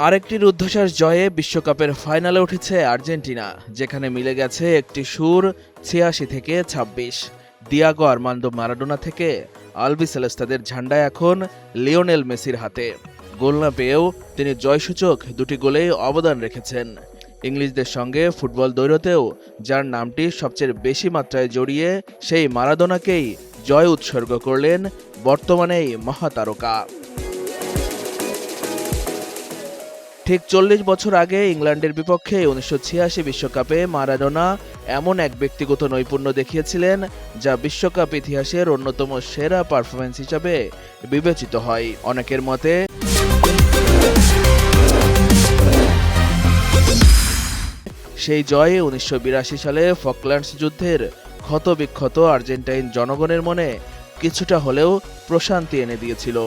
আরেকটি রুদ্ধশ্বাস জয়ে বিশ্বকাপের ফাইনালে উঠেছে আর্জেন্টিনা, যেখানে মিলে গেছে একটি সুর ৮৬ থেকে ২৬। দিয়াগো আর্মান্দো মারাডোনা থেকে আলবিসেলেস্তাদের ঝান্ডা এখন লিওনেল মেসির হাতে। গোল না পেয়েও তিনি জয়সূচক দুটি গোলেই অবদান রেখেছেন। ইংলিশদের সঙ্গে ফুটবল দ্বৈরথেও যার নামটি সবচেয়ে বেশি মাত্রায় জড়িয়ে, সেই মারাদোনাকেই জয় উৎসর্গ করলেন বর্তমানে এই মহাতারকা। ঠিক ৪০ বছর আগে ইংল্যান্ডের বিপক্ষে ১৯৮৬ বিশ্বকাপে মারাডোনা এমন এক ব্যক্তিগত নৈপুণ্য দেখিয়েছিলেন যা বিশ্বকাপ ইতিহাসের অন্যতম সেরা পারফরম্যান্স হিসাবে বিবেচিত হয়। অনেকের মতে সেই জয় ১৯৮২ সালে ফকল্যান্ডস যুদ্ধের ক্ষতবিক্ষত আর্জেন্টাইন জনগণের মনে কিছুটা হলেও প্রশান্তি এনে দিয়েছিল।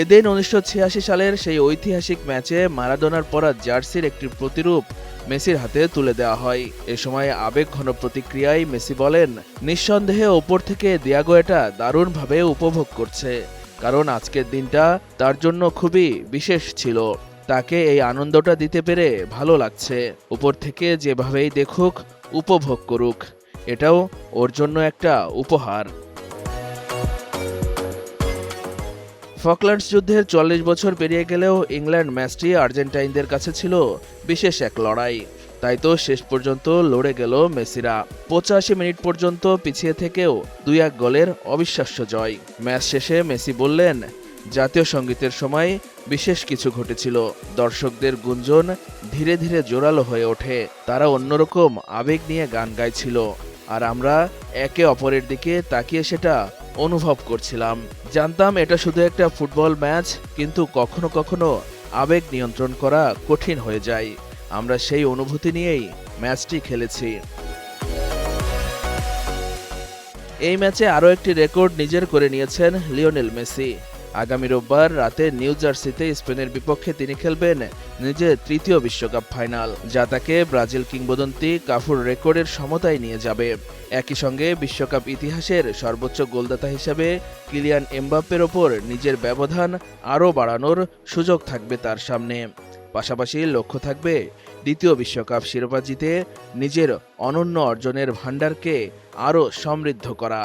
এদিন ১৯৮৬ সালের সেই ঐতিহাসিক ম্যাচে মারাডোনার পরা জার্সির একটি প্রতিরূপ মেসির হাতে তুলে দেওয়া হয়। এ সময় আবেগঘন প্রতিক্রিয়ায় মেসি বলেন, নিঃসন্দেহে ওপর থেকে দিয়াগো এটা দারুণভাবে উপভোগ করছে, কারণ আজকের দিনটা তার জন্য খুবই বিশেষ ছিল। তাকে এই আনন্দটা দিতে পেরে ভালো লাগছে। উপর থেকে যেভাবেই দেখুক, উপভোগ করুক, এটাও ওর জন্য একটা উপহার। ফকল্যান্ডস যুদ্ধের ৪০ বছর পেরিয়ে গেলেও ইংল্যান্ড ম্যাচটি আর্জেন্টাইনদের কাছে ছিল বিশেষ এক লড়াই। তাই তো শেষ পর্যন্ত লড়ে গেল মেসিরা। ৮৫ মিনিট পর্যন্ত পিছিয়ে থেকেও ২-১ গোলের অবিশ্বাস্য জয়। ম্যাচ শেষে মেসি বললেন, জাতীয় সঙ্গীতের সময় বিশেষ কিছু ঘটেছিল। দর্শকদের গুঞ্জন ধীরে ধীরে জোরালো হয়ে ওঠে। তারা অন্যরকম আবেগ নিয়ে গান গাইছিল, আর আমরা একে অপরের দিকে তাকিয়ে সেটা অনুভব করছিলাম। জানতাম এটা শুধু একটা ফুটবল ম্যাচ, কিন্তু কখনো কখনো আবেগ নিয়ন্ত্রণ করা কঠিন হয়ে যায়। আমরা সেই অনুভূতি নিয়েই ম্যাচটি খেলেছি। এই ম্যাচে আরও একটি রেকর্ড নিজের করে নিয়েছেন লিওনেল মেসি। আগামী রোববার রাতে নিউ জার্সিতে স্পেনের বিপক্ষে তিনি খেলবেন নিজের তৃতীয় বিশ্বকাপ ফাইনাল, যা তাকে ব্রাজিল কিংবদন্তি কাফুর রেকর্ডের সমতায় নিয়ে যাবে। একই সঙ্গে বিশ্বকাপ ইতিহাসের সর্বোচ্চ গোলদাতা হিসেবে কিলিয়ান এমবাপ্পের ওপর নিজের ব্যবধান আরও বাড়ানোর সুযোগ থাকবে তার সামনে। পাশাপাশি লক্ষ্য থাকবে দ্বিতীয় বিশ্বকাপ শিরোপা জিতে নিজের অনন্য অর্জনের ভাণ্ডারকে আরও সমৃদ্ধ করা।